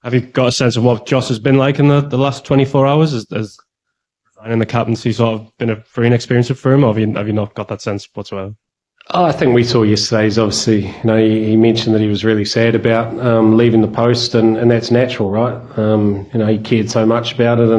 Have you got a sense of what Jos has been like in the last 24 hours? Has in the captaincy sort of been a freeing experience for him, or have you not got that sense whatsoever? Oh, I think we saw yesterday. He's obviously, he mentioned that he was really sad about leaving the post, and that's natural, right? He cared so much about it,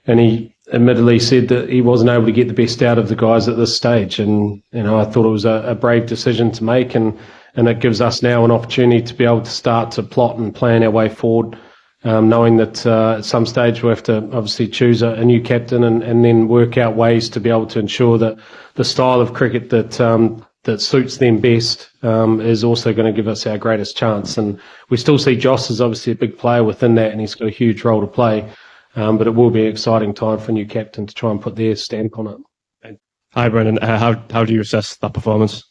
and he admittedly said that he wasn't able to get the best out of the guys at this stage. And I thought it was a brave decision to make, and it gives us now an opportunity to be able to start to plot and plan our way forward, knowing that at some stage we'll have to obviously choose a new captain and then work out ways to be able to ensure that the style of cricket that suits them best is also going to give us our greatest chance. And we still see Jos as obviously a big player within that, and he's got a huge role to play. But it will be an exciting time for a new captain to try and put their stamp on it. Hi, Brendon. How do you assess that performance?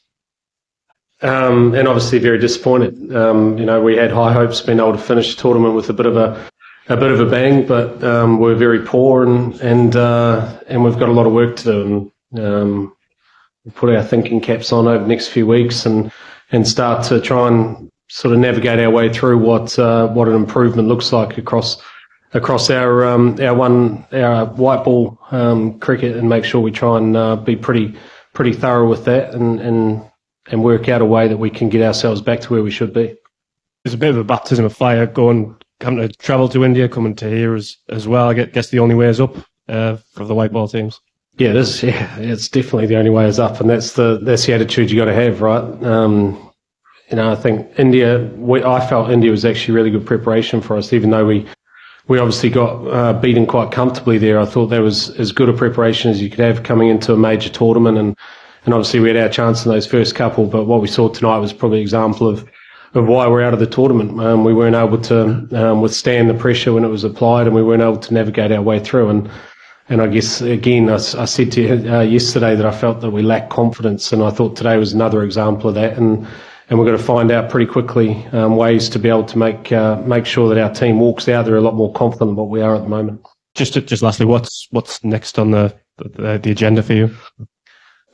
And obviously very disappointed. We had high hopes being able to finish the tournament with a bit of a bang, but we're very poor, and we've got a lot of work to do. And we'll put our thinking caps on over the next few weeks and start to try and sort of navigate our way through what an improvement looks like across our white ball cricket, and make sure we try and be pretty thorough with that and work out a way that we can get ourselves back to where we should be. There's a bit of a baptism of fire coming to travel to India, coming to here as well. I guess the only way is up for the white ball teams. Yeah, it is. Yeah, it's definitely the only way is up, and that's the attitude you got to have, right? I think I felt India was actually really good preparation for us, even though we obviously got beaten quite comfortably there. I thought that was as good a preparation as you could have coming into a major tournament, and obviously we had our chance in those first couple, but what we saw tonight was probably an example of why we're out of the tournament. We weren't able to withstand the pressure when it was applied, and we weren't able to navigate our way through. And I guess, again, I said to you yesterday that I felt that we lacked confidence, and I thought today was another example of that. And we're going to find out pretty quickly ways to be able to make sure that our team walks out there a lot more confident than what we are at the moment. Just lastly, what's next on the agenda for you?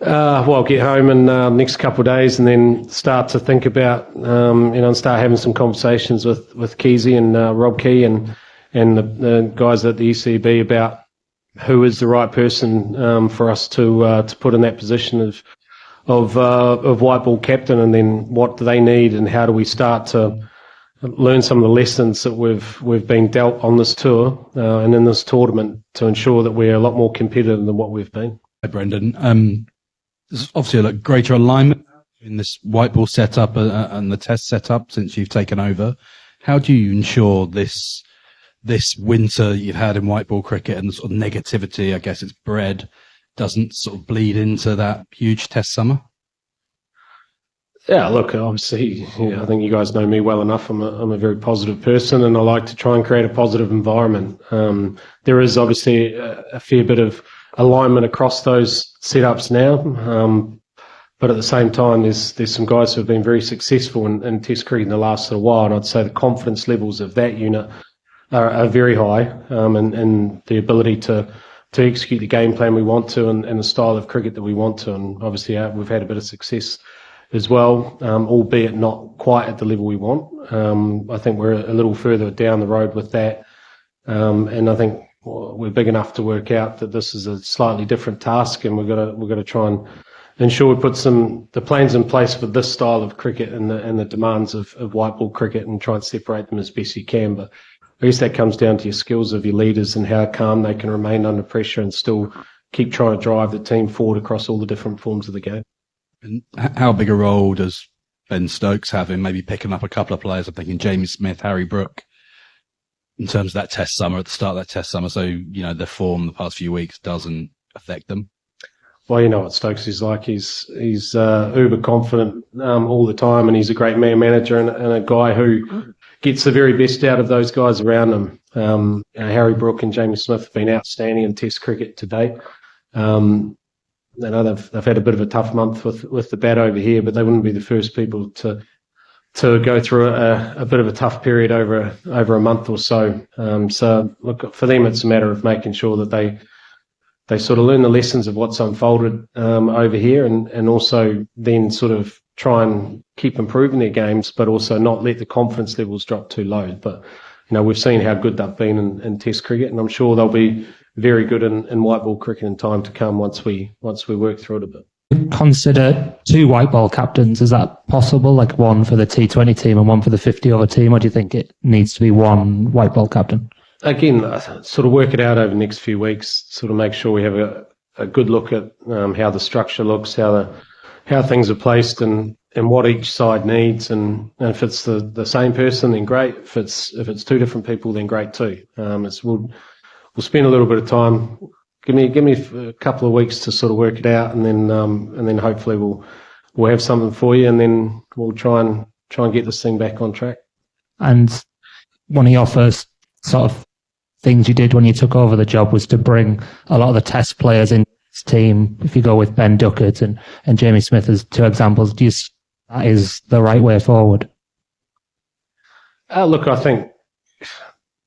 Well, get home in next couple of days, and then start to think about, and start having some conversations with Keezy and Rob Key and the guys at the ECB about who is the right person for us to put in that position of white ball captain, and then what do they need, and how do we start to learn some of the lessons that we've been dealt on this tour and in this tournament to ensure that we're a lot more competitive than what we've been. Hi, Brendon. There's obviously a greater alignment in this white ball setup and the test setup since you've taken over. How do you ensure this winter you've had in white ball cricket and the sort of negativity, I guess it's bred, doesn't sort of bleed into that huge test summer? Yeah, look, obviously, I think you guys know me well enough. I'm a very positive person, and I like to try and create a positive environment. There is obviously a fair bit of alignment across those setups now, but at the same time, there's some guys who have been very successful in Test cricket in the last little while, and I'd say the confidence levels of that unit are very high, and the ability to execute the game plan we want to, and the style of cricket that we want to, and obviously we've had a bit of success as well, albeit not quite at the level we want. I think we're a little further down the road with that, and I think we're big enough to work out that this is a slightly different task, and we've got to try and ensure we put the plans in place for this style of cricket and the demands of white ball cricket, and try and separate them as best you can. But I guess that comes down to your skills of your leaders and how calm they can remain under pressure and still keep trying to drive the team forward across all the different forms of the game. And how big a role does Ben Stokes have in maybe picking up a couple of players? I'm thinking Jamie Smith, Harry Brook, in terms of that test summer, at the start of that test summer, so, their form the past few weeks doesn't affect them? Well, you know what Stokes is like. He's uber confident all the time, and he's a great man manager and a guy who gets the very best out of those guys around him. Harry Brook and Jamie Smith have been outstanding in Test cricket to date. I know they've had a bit of a tough month with the bat over here, but they wouldn't be the first people to go through a bit of a tough period over a month or so. So look, for them, it's a matter of making sure that they sort of learn the lessons of what's unfolded over here, and also then sort of try and keep improving their games, but also not let the confidence levels drop too low. But we've seen how good they've been in Test cricket, and I'm sure they'll be very good in white ball cricket in time to come once we work through it a bit. Consider 2 white ball captains. Is that possible? Like one for the T20 team and one for the 50 over team, or do you think it needs to be one white ball captain? Again, sort of work it out over the next few weeks. Sort of make sure we have a good look at how the structure looks, how things are placed, and what each side needs. And if it's the same person, then great. If it's 2 different people, then great too. We'll spend a little bit of time. Give me a couple of weeks to sort of work it out, and then hopefully we'll have something for you, and then we'll try and get this thing back on track. And one of your first sort of things you did when you took over the job was to bring a lot of the Test players in this team. If you go with Ben Duckett and Jamie Smith as 2 examples, do you see that is the right way forward? Look, I think,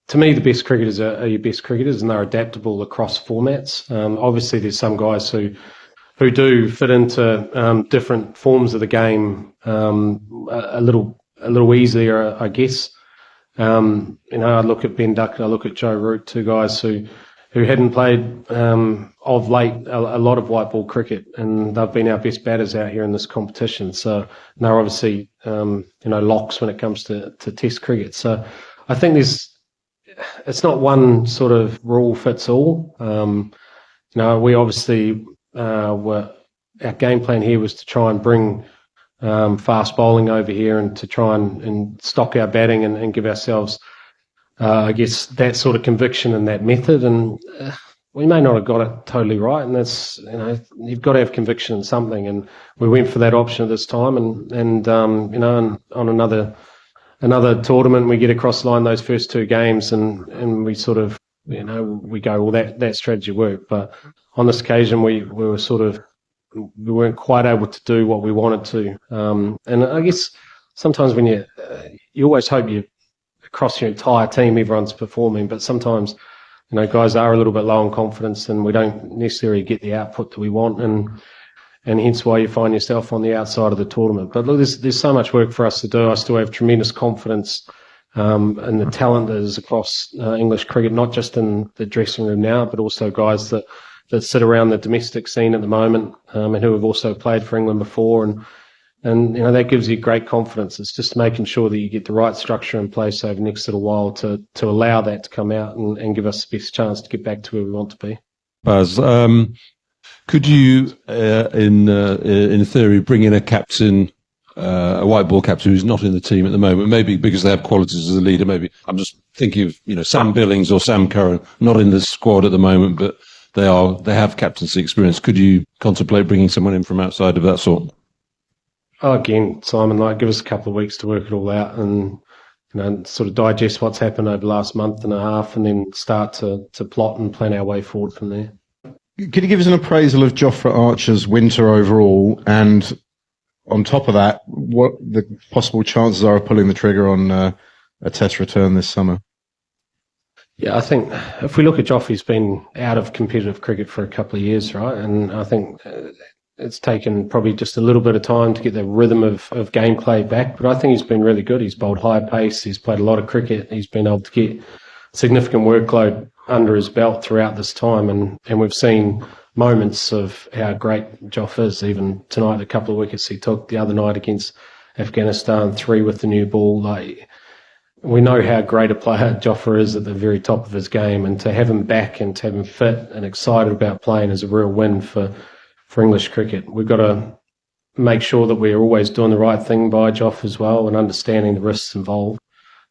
to me, the best cricketers are your best cricketers, and they're adaptable across formats. Obviously, there's some guys who do fit into different forms of the game a little easier, I guess. I look at Ben Duckett, I look at Joe Root, 2 guys who hadn't played of late a lot of white ball cricket, and they've been our best batters out here in this competition. So they're obviously locks when it comes to Test cricket. So I think it's not one sort of rule fits all. We obviously our game plan here was to try and bring fast bowling over here, and to try and stock our batting and give ourselves, I guess, that sort of conviction and that method. And we may not have got it totally right, and that's, you've got to have conviction in something. And we went for that option at this time, and on another tournament, we get across the line those first 2 games, and we sort of, we go, well, that strategy worked. But on this occasion, we weren't quite able to do what we wanted to. And I guess sometimes when you always hope across your entire team, everyone's performing, but sometimes, guys are a little bit low on confidence, and we don't necessarily get the output that we want, and hence why you find yourself on the outside of the tournament. But look, there's so much work for us to do. I still have tremendous confidence in the talent that is across English cricket, not just in the dressing room now, but also guys that sit around the domestic scene at the moment, and who have also played for England before, and that gives you great confidence. It's just making sure that you get the right structure in place over the next little while to allow that to come out and give us the best chance to get back to where we want to be. Baz, could you, in theory, bring in a captain, a white ball captain who's not in the team at the moment, maybe because they have qualities as a leader? Maybe I'm just thinking of Sam Billings or Sam Curran, not in the squad at the moment, but they have captaincy experience. Could you contemplate bringing someone in from outside of that sort? Oh, again, Simon, give us a couple of weeks to work it all out, and sort of digest what's happened over the last month and a half, and then start to plot and plan our way forward from there. Could you give us an appraisal of Jofra Archer's winter overall, and on top of that, what the possible chances are of pulling the trigger on a Test return this summer? Yeah, I think if we look at Joff, he's been out of competitive cricket for a couple of years, right? And I think it's taken probably just a little bit of time to get the rhythm of gameplay back. But I think he's been really good. He's bowled high pace. He's played a lot of cricket. He's been able to get significant workload under his belt throughout this time. And we've seen moments of how great Joff is. Even tonight, the couple of wickets he took the other night against Afghanistan, 3 with the new ball. We know how great a player Jofra is at the very top of his game, and to have him back and to have him fit and excited about playing is a real win for English cricket. We've got to make sure that we're always doing the right thing by Joff as well, and understanding the risks involved.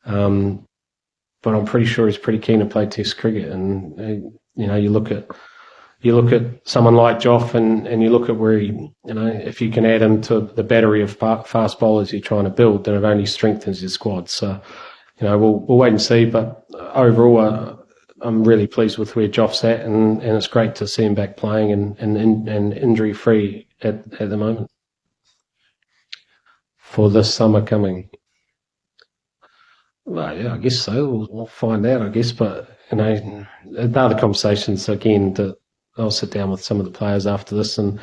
But I'm pretty sure he's pretty keen to play Test cricket. And you look at someone like Joff, and you look at where he, if you can add him to the battery of fast bowlers you're trying to build, then it only strengthens your squad. So, we'll wait and see. But overall, I'm really pleased with where Joff's at, and it's great to see him back playing and injury free at the moment. For this summer coming, well, yeah, I guess so. We'll find out, I guess. But other conversations again that I'll sit down with some of the players after this and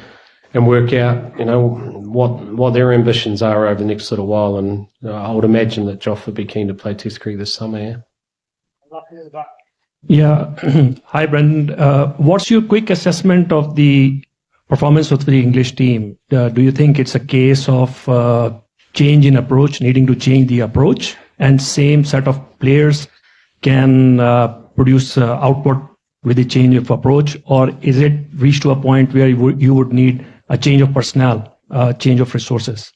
work out, what their ambitions are over the next little while. And I would imagine that Joff would be keen to play Test cricket this summer. Yeah. Yeah. Hi, Brendon. What's your quick assessment of the performance of the English team? Do you think it's a case of change in approach, needing to change the approach, and same set of players can produce output with a change of approach, or is it reached to a point where you would need a change of personnel, change of resources?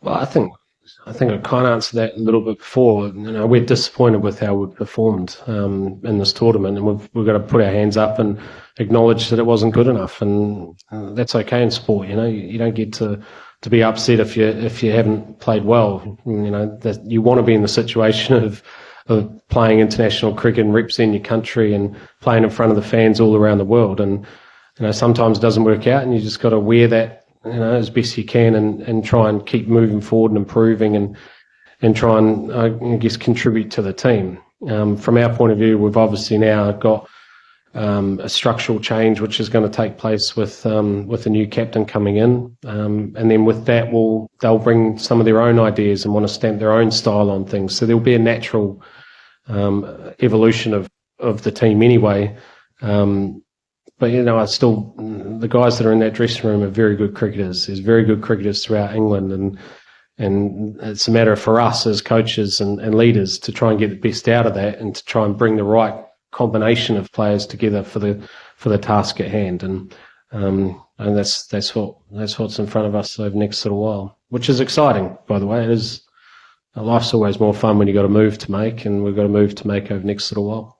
Well, I think I kind of answered that a little bit before. We're disappointed with how we performed in this tournament, and we've got to put our hands up and acknowledge that it wasn't good enough, and that's okay in sport. You don't get to be upset if you haven't played well. That you want to be in the situation of playing international cricket and representing your country and playing in front of the fans all around the world. And sometimes it doesn't work out, and you just got to wear that as best you can and try and keep moving forward and improving and try and I guess contribute to the team. From our point of view, we've obviously now got a structural change which is going to take place with a new captain coming in, and then with that they'll bring some of their own ideas and want to stamp their own style on things. So there'll be a natural evolution of the team anyway. But the guys that are in that dressing room are very good cricketers. There's very good cricketers throughout England, and it's a matter for us as coaches and leaders to try and get the best out of that and to try and bring the right combination of players together for the task at hand. And that's what's in front of us over the next little while, which is exciting, by the way. It is. Life's always more fun when you've got a move to make, and we've got a move to make over the next little while.